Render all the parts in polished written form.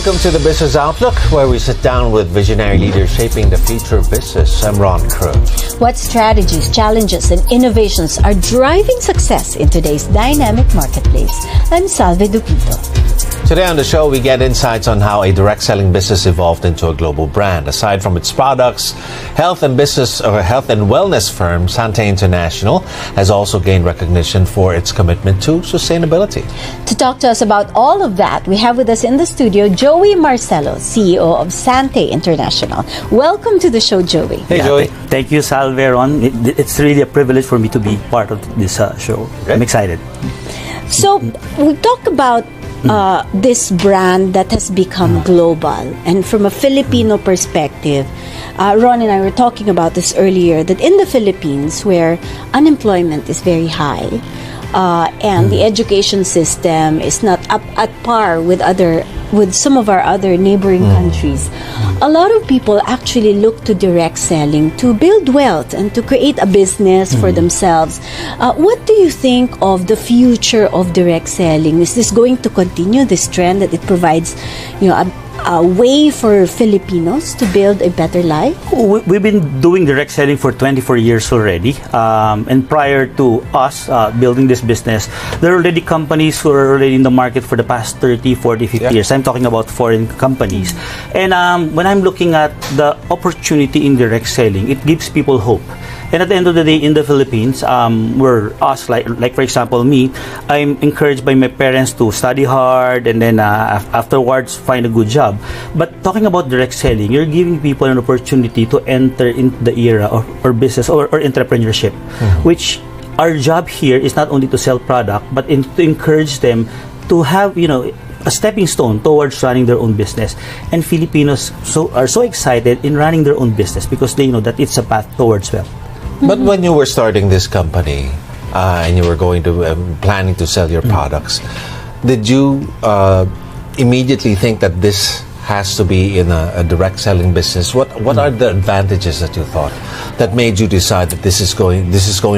Welcome to the Business Outlook, where we sit down with visionary leaders shaping the future of business. I'm Ron Cruz. What strategies, challenges, and innovations are driving success in today's dynamic marketplace? I'm Salve Dupito. Today on the show, we get insights on how a direct selling business evolved into a global brand. Aside from its products, health and wellness firm Sante International has also gained recognition for its commitment to sustainability. To talk to us about all of that, we have with us in the studio Joey Marcelo, CEO of Sante International. Welcome to the show, Joey. Hey, Joey. Thank you, Salve, Ron. It's really a privilege for me to be part of this show. Okay. I'm excited. So, we talk about this brand that has become global, and from a Filipino perspective, Ron and I were talking about this earlier, that in the Philippines, where unemployment is very high and the education system is not up at par with some of our other neighboring countries, a lot of people actually look to direct selling to build wealth and to create a business for themselves. What do you think of the future of direct selling? Is this going to continue this trend that it provides, a way for Filipinos to build a better life? We've been doing direct selling for 24 years already. And prior to us building this business, there are already companies who are already in the market for the past 30, 40, 50 years. I'm talking about foreign companies. And when I'm looking at the opportunity in direct selling, it gives people hope. And at the end of the day, in the Philippines, we're us, like for example, me, I'm encouraged by my parents to study hard and then afterwards find a good job. But talking about direct selling, you're giving people an opportunity to enter into the era or business or entrepreneurship, which our job here is not only to sell product, but to encourage them to have, a stepping stone towards running their own business. And Filipinos are so excited in running their own business because they know that it's a path towards wealth. But when you were starting this company and you were going to planning to sell your products, did you immediately think that this has to be in a direct selling business? What are the advantages that you thought that made you decide that this is going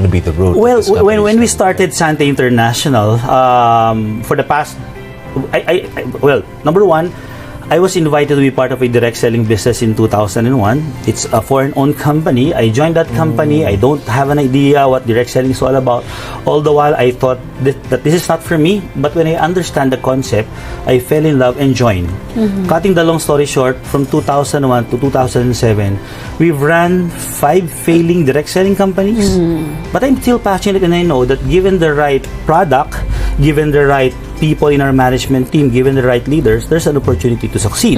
to be the route? Well, when we started Sante International, for the past, number one, I was invited to be part of a direct selling business in 2001. It's a foreign-owned company. I joined that company. I don't have an idea what direct selling is all about. All the while, I thought that this is not for me. But when I understand the concept, I fell in love and joined. Cutting the long story short, from 2001 to 2007, we've run 5 failing direct selling companies. But I'm still passionate, and I know that given the right product, given the right people in our management team, given the right leaders, there's an opportunity to succeed.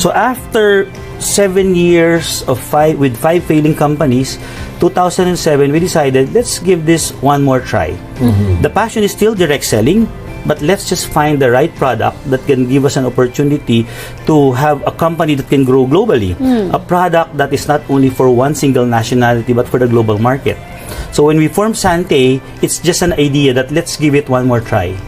So after 7 years with 5 failing companies, 2007, we decided, let's give this one more try. The passion is still direct selling, but let's just find the right product that can give us an opportunity to have a company that can grow globally. A product that is not only for one single nationality, but for the global market. So when we formed Sante, it's just an idea that let's give it one more try.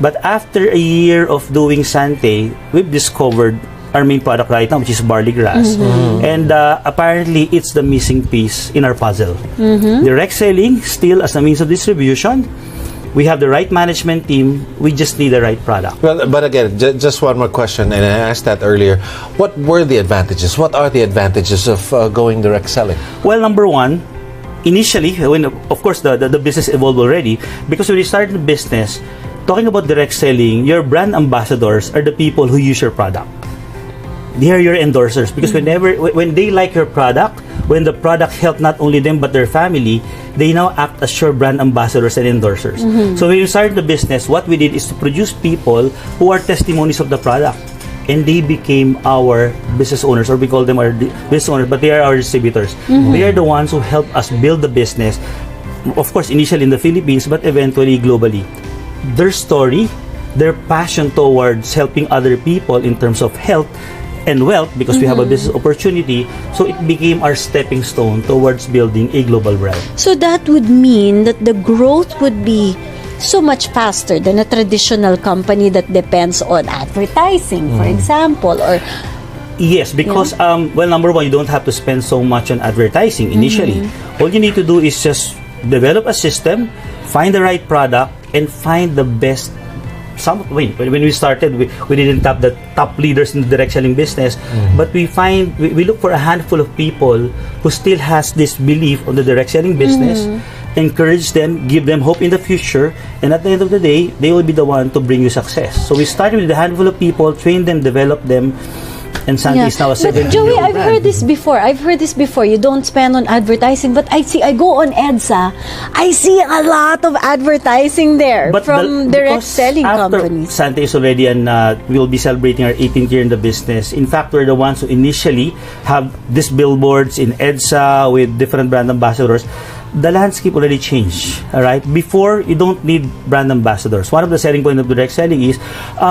But after a year of doing Sante, we've discovered our main product right now, which is barley grass. And apparently, it's the missing piece in our puzzle. Direct selling, still as a means of distribution. We have the right management team. We just need the right product. Well, but again, just one more question, and I asked that earlier. What were the advantages? What are the advantages of going direct selling? Well, number one, initially, when of course the business evolved already, because when you started the business, talking about direct selling, your brand ambassadors are the people who use your product. They are your endorsers because when they like your product, when the product helped not only them but their family, they now act as your brand ambassadors and endorsers. So when you started the business, what we did is to produce people who are testimonies of the product. And they became our business owners, or we call them our business owners, but they are our distributors. They are the ones who help us build the business, of course, initially in the Philippines, but eventually globally. Their story, their passion towards helping other people in terms of health and wealth, because we have a business opportunity, so it became our stepping stone towards building a global brand. So that would mean that the growth would be so much faster than a traditional company that depends on advertising, for example, or yes, because number one, you don't have to spend so much on advertising initially. All you need to do is just develop a system, find the right product, and find the best when we started, we didn't tap the top leaders in the direct selling business, but we look for a handful of people who still has this belief on the direct selling business, encourage them, give them hope in the future, and at the end of the day, they will be the one to bring you success. So we started with a handful of people, train them, develop them, and Santé is now a 7 But Joey, I've heard this before. You don't spend on advertising, but I go on EDSA, I see a lot of advertising there from direct selling companies. Santé is already we'll be celebrating our 18th year in the business. In fact, we're the ones who initially have these billboards in EDSA with different brand ambassadors. The landscape already changed. All right. Before, you don't need brand ambassadors. One of the selling points of direct selling is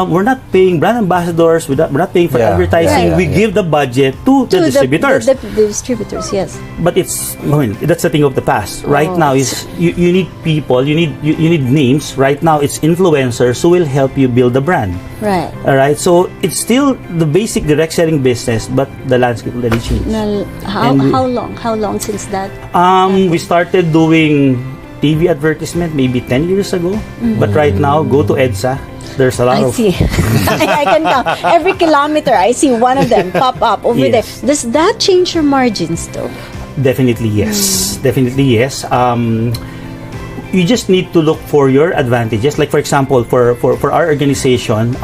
we're not paying brand ambassadors. We're not paying for advertising. We give the budget to the distributors. The distributors, yes. But that's the thing of the past. Right now is you need people. You need names. Right now, it's influencers who will help you build the brand. Right. All right. So it's still the basic direct selling business, but the landscape already changed. How long since that? We started doing TV advertisement maybe 10 years ago, but right now go to EDSA, there's a lot of see. I can count every kilometer. I see one of them pop up over there. Does that change your margins though? Definitely yes. Definitely yes. You just need to look for your advantages. Like for example, for our organization,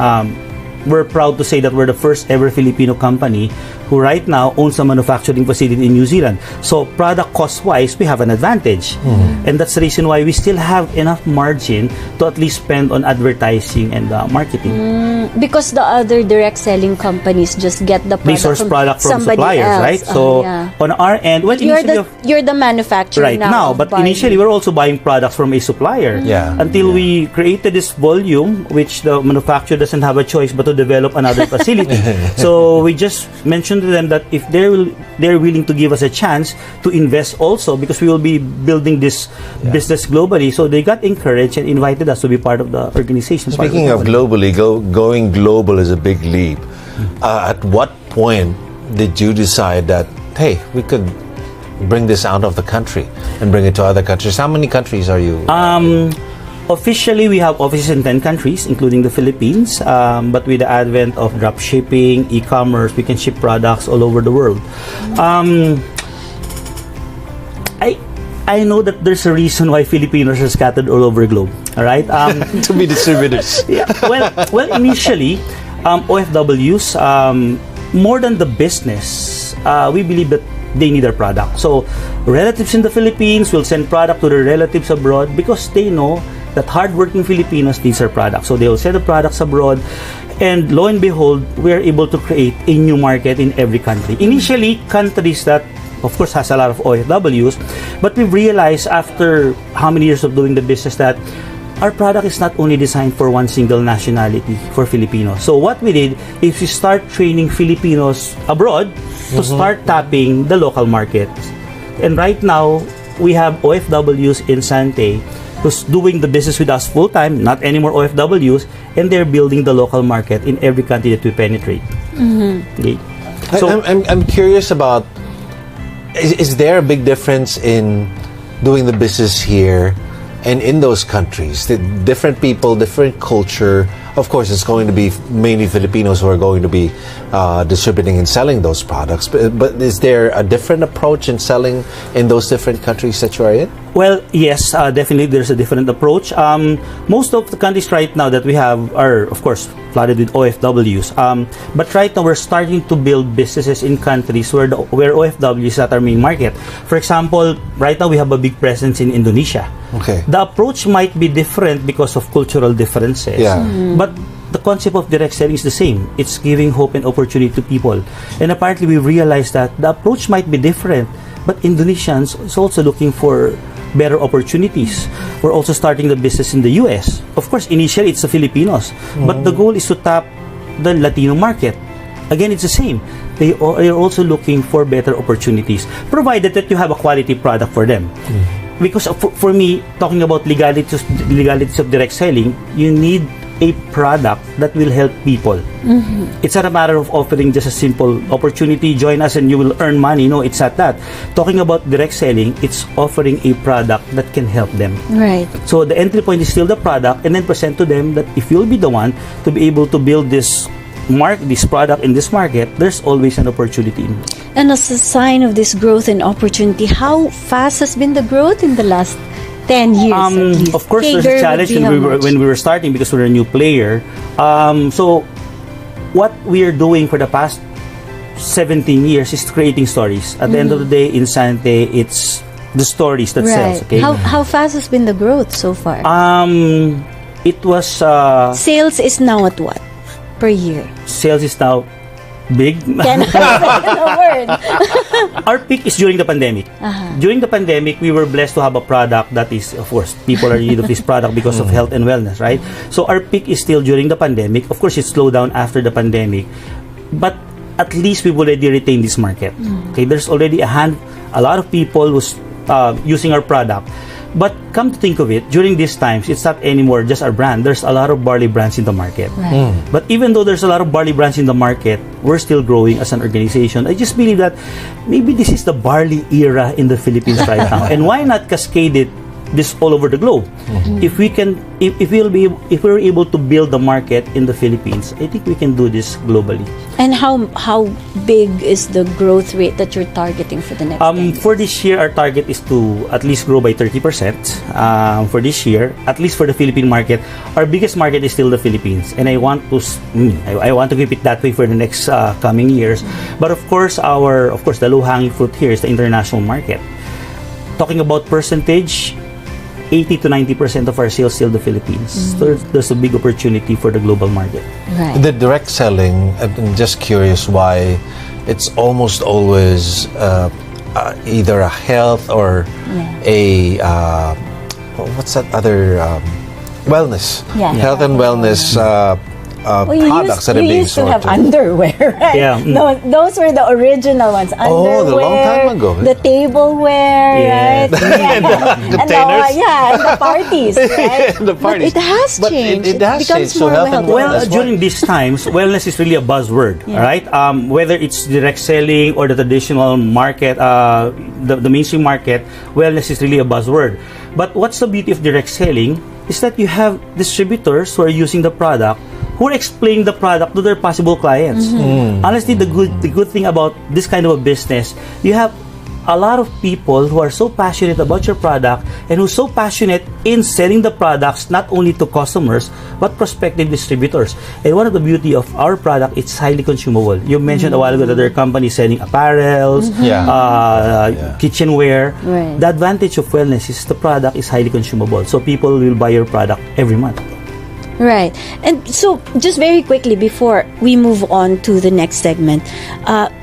we're proud to say that we're the first ever Filipino company who right now owns a manufacturing facility in New Zealand. So product cost-wise, we have an advantage. And that's the reason why we still have enough margin to at least spend on advertising and marketing. Because the other direct selling companies just get the product they source product from suppliers, else. right? So on our end, you're the manufacturer right now, but initially we're also buying products from a supplier. Until we created this volume, which the manufacturer doesn't have a choice but to develop another facility. So we just mentioned to them that if they're willing to give us a chance to invest also, because we will be building this business globally. So they got encouraged and invited us to be part of the organization. Speaking of globally, going global is a big leap. At what point did you decide that, hey, we could bring this out of the country and bring it to other countries? How many countries are you? Officially, we have offices in 10 countries, including the Philippines. But with the advent of drop shipping, e-commerce, we can ship products all over the world. I know that there's a reason why Filipinos are scattered all over the globe. All right, to be distributors. Well, initially, OFWs, more than the business, we believe that they need our product. So, relatives in the Philippines will send product to their relatives abroad because they know that hardworking Filipinos needs our product. So they will send the products abroad, and lo and behold, we are able to create a new market in every country. Initially, countries that, of course, has a lot of OFWs, but we've realized after how many years of doing the business that our product is not only designed for one single nationality, for Filipinos. So what we did is we start training Filipinos abroad to start tapping the local markets. And right now, we have OFWs in Santé who's doing the business with us full-time, not anymore OFWs, and they're building the local market in every country that we penetrate. Okay. So I'm curious about, is there a big difference in doing the business here and in those countries? The different people, different culture. Of course, it's going to be mainly Filipinos who are going to be distributing and selling those products. But is there a different approach in selling in those different countries that you are in? Well, yes, definitely there's a different approach. Most of the countries right now that we have are, of course, flooded with OFWs. But right now we're starting to build businesses in countries where OFW is not our main market. For example, right now we have a big presence in Indonesia. Okay. The approach might be different because of cultural differences. But the concept of direct selling is the same. It's giving hope and opportunity to people. And apparently we realized that the approach might be different, but Indonesians is also looking for better opportunities. We're also starting the business in the US. Of course, initially it's the Filipinos, but the goal is to tap the Latino market. Again, it's the same. They are also looking for better opportunities, provided that you have a quality product for them. Because for me, talking about legalities of direct selling, you need a product that will help people. It's not a matter of offering just a simple opportunity, join us and you will earn money. No, it's not that. Talking about direct selling, it's offering a product that can help them. Right. So the entry point is still the product, and then present to them that if you'll be the one to be able to build this product in this market, there's always an opportunity. And as a sign of this growth and opportunity, how fast has been the growth in the last 10 years at least? Of course, there's CAGR a challenge would be how much? when we were starting because we're a new player. So what we are doing for the past 17 years is creating stories. At the end of the day, in Santé, it's the stories that sells. Okay. How fast has been the growth so far? It was Sales is now at what per year? sales is now big. Can I say a word? Our peak is during the pandemic. During the pandemic, we were blessed to have a product that is, of course, people are in need of this product because of health and wellness, right? So our peak is still during the pandemic. Of course, it slowed down after the pandemic, but at least we've already retained this market. Okay, there's already a lot of people who's using our product. But come to think of it, during these times, it's not anymore just our brand. There's a lot of barley brands in the market. Right. But even though there's a lot of barley brands in the market, we're still growing as an organization. I just believe that maybe this is the barley era in the Philippines right now. And why not cascade it this all over the globe? If we're able to build the market in the Philippines, I think we can do this globally. And how big is the growth rate that you're targeting for the next 10 years? For this year, our target is to at least grow by 30%. For this year, at least for the Philippine market, our biggest market is still the Philippines, and I want to keep it that way for the next coming years. But of course, the low-hanging fruit here is the international market. Talking about percentage, 80 to 90% of our sales still the Philippines. So there's a big opportunity for the global market. Right. The direct selling, I'm just curious why it's almost always either a health or a what's that other wellness? Yeah. Health and wellness products that are you being used to sold. have underwear, right? Yeah. No, those were the original ones. Underwear, the long time ago. The tableware, Yeah. right? And containers. and the parties, right? The parties. But it has But changed. it has becomes changed. So more health and well. wellness. During these times, wellness is really a buzzword, right? Whether it's direct selling or the traditional market, the mainstream market, wellness is really a buzzword. But what's the beauty of direct selling is that you have distributors who are using the product, who are explaining the product to their possible clients. Honestly, the good thing about this kind of a business, you have a lot of people who are so passionate about your product and who are so passionate in selling the products not only to customers but prospective distributors. And one of the beauty of our product, it's highly consumable. You mentioned a while ago that there are companies selling apparels, kitchenware. Right. The advantage of wellness is the product is highly consumable, so people will buy your product every month. Right. And so, just very quickly before we move on to the next segment,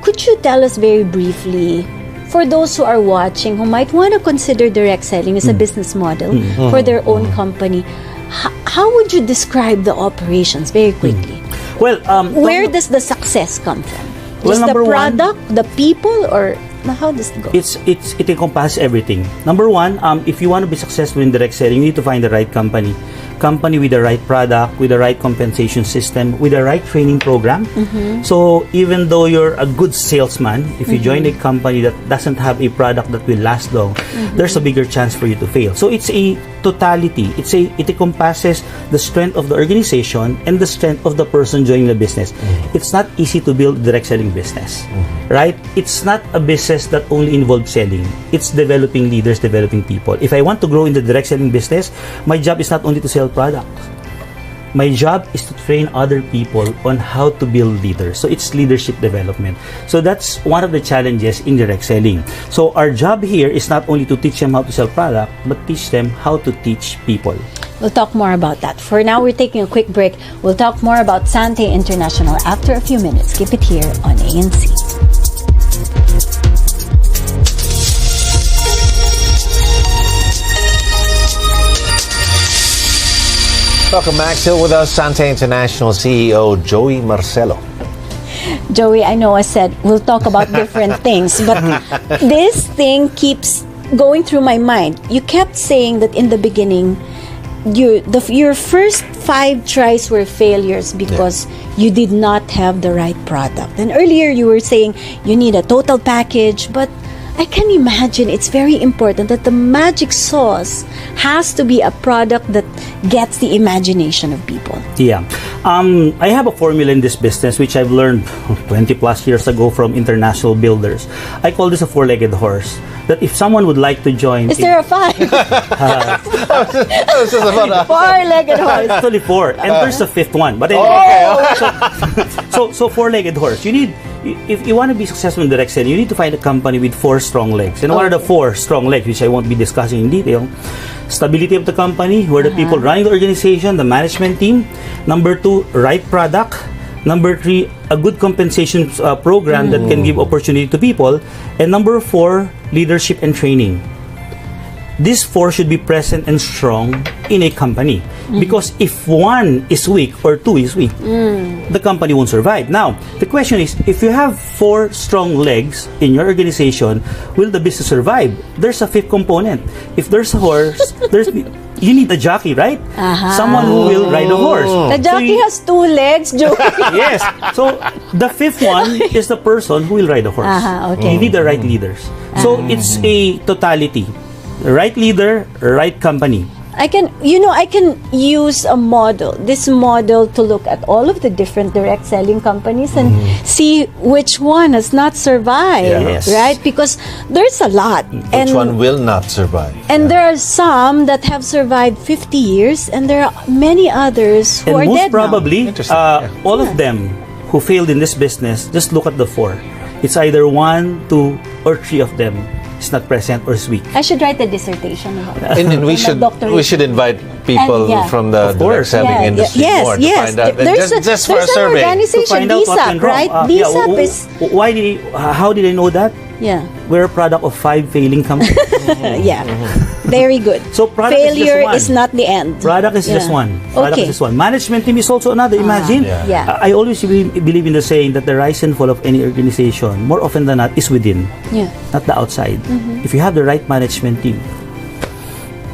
could you tell us very briefly, for those who are watching who might want to consider direct selling as a business model for their own company, how would you describe the operations very quickly? Well, Where does the success come from? Well, Just the number one- product, the people, or how does it go? it encompasses everything. Number one, if you want to be successful in direct selling, you need to find the right company with the right product, with the right compensation system, with the right training program. So even though you're a good salesman, if you join a company that doesn't have a product that will last long, there's a bigger chance for you to fail. So it's a totality. It encompasses the strength of the organization and the strength of the person joining the business. It's not easy to build a direct selling business, right? It's not a business that only involves selling. It's developing leaders, developing people. If I want to grow in the direct selling business, my job is not only to sell products. My job is to train other people on how to build leaders. So it's leadership development. So that's one of the challenges in direct selling. So our job here is not only to teach them how to sell product, but teach them how to teach people. We'll talk more about that. For now, we're taking a quick break. We'll talk more about Sante International after a few minutes. Keep it here on ANC. Welcome back. Still with us, Sante International CEO Joey Marcelo. Joey, I know I said we'll talk about different things, but this thing keeps going through my mind. You kept saying that in the beginning, your first 5 tries were failures because you did not have the right product. And earlier you were saying you need a total package, but I can imagine it's very important that the magic sauce has to be a product that gets the imagination of people. Yeah. I have a formula in this business which I've learned 20 plus years ago from international builders. I call this a 4-legged horse. That if someone would like to join... Is there a 5? This is about a- 4-legged horse. Actually 4. And there's a 5th one. But anyway, so 4-legged horse. You need... If you want to be successful in direct selling, you need to find a company with 4 strong legs. And what are the 4 strong legs, which I won't be discussing in detail? Stability of the company, who are the people running the organization, the management team. Number 2, right product. Number 3, a good compensation program that can give opportunity to people. And number 4, leadership and training. These 4 should be present and strong in a company. Because if 1 is weak or 2 is weak, the company won't survive. Now, the question is, if you have 4 strong legs in your organization, will the business survive? There's a 5th component. If there's a horse, you need a jockey, right? Someone who will ride a horse. The jockey has 2 legs, Joey. Yes. So the 5th one is the person who will ride a horse. Okay. You need the right leaders. So it's a totality. Right leader, right company. I can use a model, this model, to look at all of the different direct selling companies and see which one has not survived, Yes. right? Because there's a lot. Which one will not survive? And there are some that have survived 50 years, and there are many others who And are most dead probably, Interesting. all of them who failed in this business, just look at the 4. It's either 1, 2, or 3 of them is not present or is weak. now. I should write a dissertation about that. And we And a should doctorate. invite people And, yeah. from the Of direct course. selling industry more to find out. There's For a an survey. organization, DSAP, right? DSAP is Why did how did I know that? yeah. We're a product of 5 failing companies. Yeah. Very good. So product is just failure one. is not the end. Product is just Yeah. one. Product Okay. is just one. Management team is also another. Imagine. Yeah. I always believe in the saying that the rise and fall of any organization, more often than not, is within, Yeah. not the outside. If you have the right management team.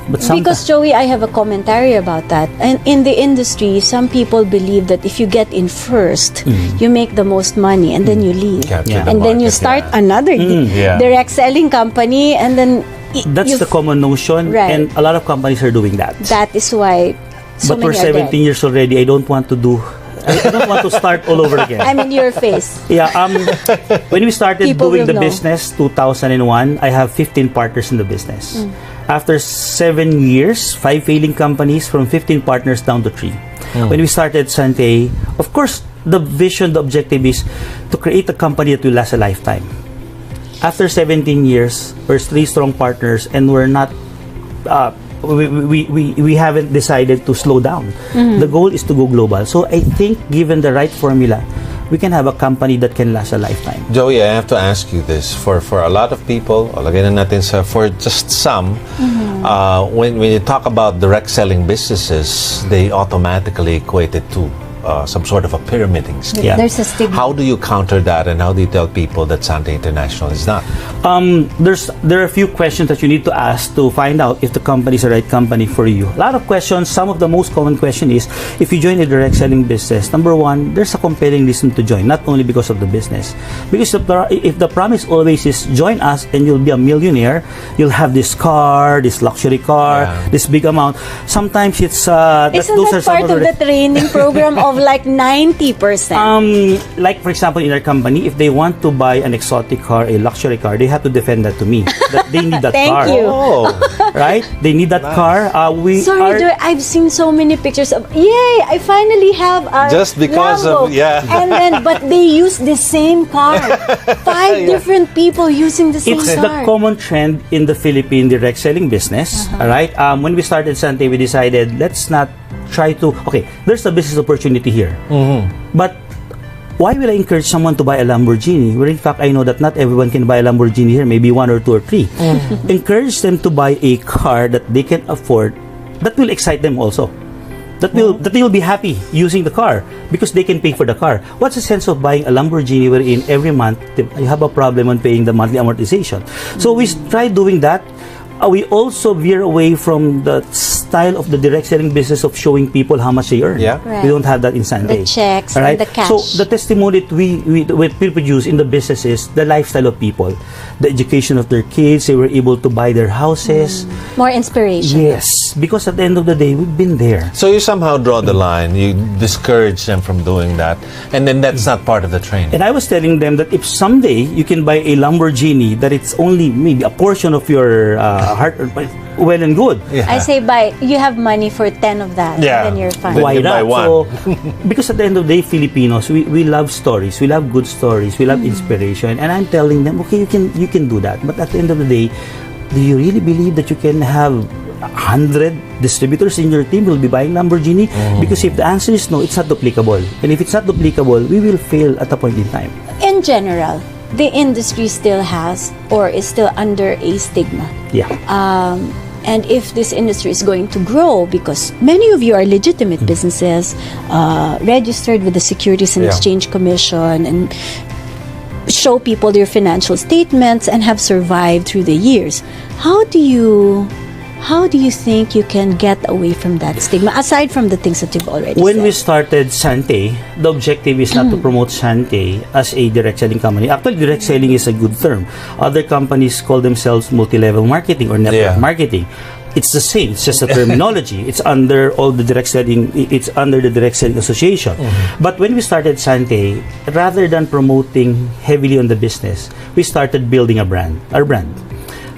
But Because Joey, I have a commentary about that. And in the industry, some people believe that if you get in first, you make the most money, and then you leave. Capture the And then you market, start yeah. another yeah. direct selling company, and then that's you the common notion, Right. and a lot of companies are doing that. that is why so But we're many are 17 dead. years already. I don't want to I don't want to start all over again. I'm in your face. Yeah, when we started People doing will the know. business, 2001, I have 15 partners in the business. After 7 years, 5 failing companies, from 15 partners down to 3. When we started Santé, of course, the vision, the objective is to create a company that will last a lifetime. After 17 years, we're 3 strong partners, and we're not we haven't decided to slow down. The goal is to go global. So I think given the right formula, we can have a company that can last a lifetime. Joey, I have to ask you this. For a lot of people, o lagyan na natin for just some, when you talk about direct selling businesses, they automatically equate it to some sort of a pyramiding scheme. Yeah. There's a stigma. How do you counter that, and how do you tell people that Sante International is not? There are a few questions that you need to ask to find out if the company is the right company for you. A lot of questions. Some of the most common question is, if you join a direct selling business, number 1, there's a compelling reason to join, not only because of the business. Because if the promise always is, join us and you'll be a millionaire, you'll have this car, this luxury car, this big amount. Sometimes it's Isn't those that are some part of the training program of like 90%? Like for example, in our company, if they want to buy an exotic car, a luxury car, they have to defend that to me. That they need that Thank car. you. Oh, Right? They need that car. Sorry, Joy, I've seen so many pictures of, yay, I finally have a Just because of- Lambo. yeah. And then, but they use the same car. 5 different people using the same It's car. the common trend in the Philippine direct selling business. All right? When we started Santé, we decided, let's not try to, okay, there's a business opportunity here. But why will I encourage someone to buy a Lamborghini? Where in fact, I know that not everyone can buy a Lamborghini here, maybe 1 or 2 or 3. Encourage them to buy a car that they can afford, that will excite them also. That they will be happy using the car because they can pay for the car. What's the sense of buying a Lamborghini wherein every month you have a problem on paying the monthly amortization? So we tried doing that. We also veer away from the style of the direct selling business of showing people how much they earn. Yeah. Right. We don't have that in Santé. The checks All right? and the cash. So the testimony that we produce in the business is the lifestyle of people, the education of their kids. They were able to buy their houses. More inspiration. Yes, because at the end of the day, we've been there. So you somehow draw the line. You discourage them from doing that, and then that's not part of the training. And I was telling them that if someday you can buy a Lamborghini, that it's only maybe a portion of your heart, well and good. Yeah. I say you have money for 10 of that, Yeah. and then you're fine. Then Why you buy not? one. So, because at the end of the day, Filipinos, we love stories, we love good stories, we love inspiration, and I'm telling them, okay, you can do that. But at the end of the day, do you really believe that you can have 100 distributors in your team will be buying Lamborghini? Because if the answer is no, it's not duplicable. And if it's not duplicable, we will fail at a point in time. In general, the industry still has or is still under a stigma. Yeah. And if this industry is going to grow, because many of you are legitimate businesses, registered with the Securities and Yeah. Exchange Commission, and show people your financial statements and have survived through the years, how do you think you can get away from that stigma, aside from the things that you've already When said? we started Santé, the objective is not to promote Santé as a direct selling company. Actually, direct selling is a good term. Other companies call themselves multi-level marketing or network Yeah. marketing. It's the same. It's just a terminology. It's under all the direct selling. It's under the direct selling association. But when we started Santé, rather than promoting heavily on the business, we started building our brand.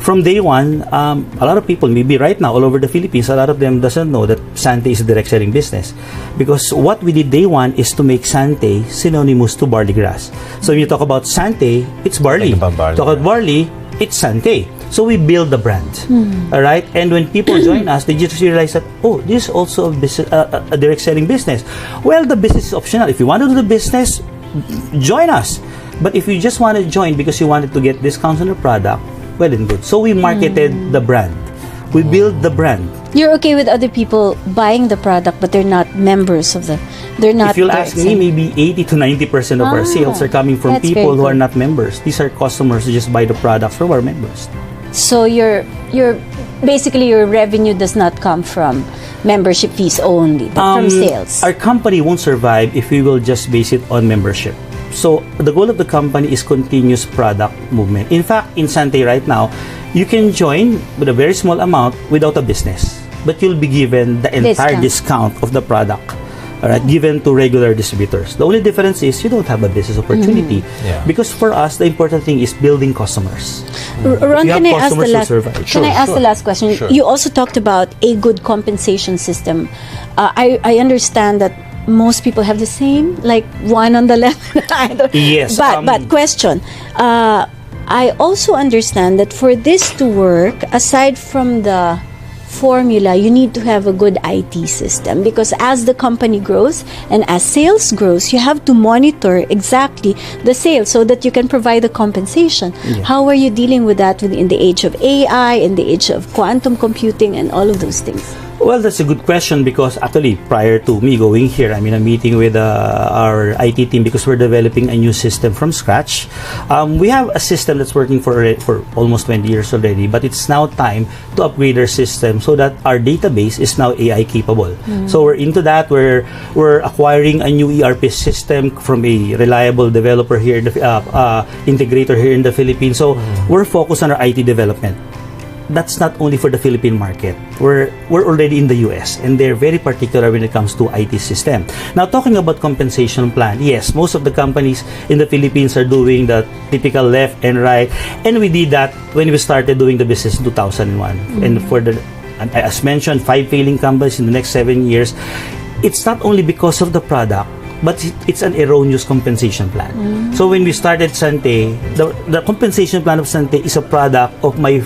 From day one, a lot of people, maybe right now all over the Philippines, a lot of them doesn't know that Santé is a direct selling business. Because what we did day one is to make Santé synonymous to barley grass. So when you talk about Santé, it's barley. Think about barley, Talk about barley, it's Santé. So we build the brand. All right? And when people join us, they just realize that, oh, this is also a, business, a direct selling business. Well, the business is optional. If you want to do the business, join us. But if you just want to join because you wanted to get discounts on the product, well and good. So we marketed the brand. We built the brand. You're okay with other people buying the product, but they're not members of they're not. If you'll ask me, direct maybe 80 to 90% of our sales are coming from that's people very who are good. not members. These are customers who just buy the products from our members. So you're basically, your revenue does not come from membership fees only, but from sales. Our company won't survive if we will just base it on membership. So the goal of the company is continuous product movement. In fact, in Santé right now, you can join with a very small amount without a business, but you'll be given the entire discount of the product. All right, given to regular distributors. The only difference is you don't have a business opportunity. Yeah. Because for us, the important thing is building customers. Ron, You have can I ask customers the who last? survive. Can Sure, I ask sure. the last question? Sure. You also talked about a good compensation system. I understand that most people have the same, like one on the left. I don't- Yes, But question. I also understand that for this to work, aside from the formula, you need to have a good IT system, because as the company grows and as sales grows, you have to monitor exactly the sales so that you can provide the compensation. How are you dealing with that in the age of AI, in the age of quantum computing, and all of those things? Well, that's a good question, because actually prior to me going here, I'm in a meeting with our IT team because we're developing a new system from scratch. We have a system that's working for almost 20 years already, but it's now time to upgrade our system so that our database is now AI capable. So we're into that. We're acquiring a new ERP system from a reliable developer here, integrator here in the Philippines. So we're focused on our IT development. That's not only for the Philippine market. We're already in the US, and they're very particular when it comes to IT system. Now, talking about compensation plan, yes, most of the companies in the Philippines are doing the typical left and right, and we did that when we started doing the business in 2001. And for the, as mentioned, 5 failing companies in the next 7 years. It's not only because of the product, but it's an erroneous compensation plan. So when we started Santé, the compensation plan of Santé is a product of my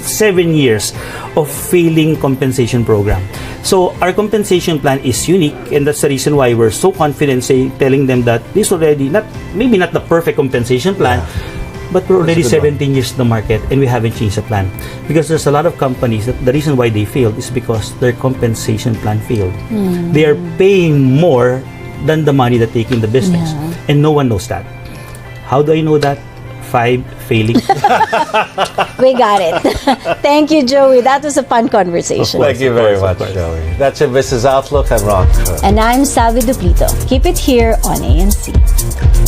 7 years of failing compensation program. So our compensation plan is unique, and that's the reason why we're so confident telling them that this already maybe not the perfect compensation plan, but we're already 17 years in the market and we haven't changed the plan. Because there's a lot of companies that the reason why they failed is because their compensation plan failed. They are paying more than the money that they take in the business, and no one knows that. How do I know that? 5 failing. We got it. Thank you, Joey. That was a fun conversation. Thank you very much, course. Joey. That's your business outlook. I'm Rock. And I'm Salvi Duplito. Keep it here on ANC.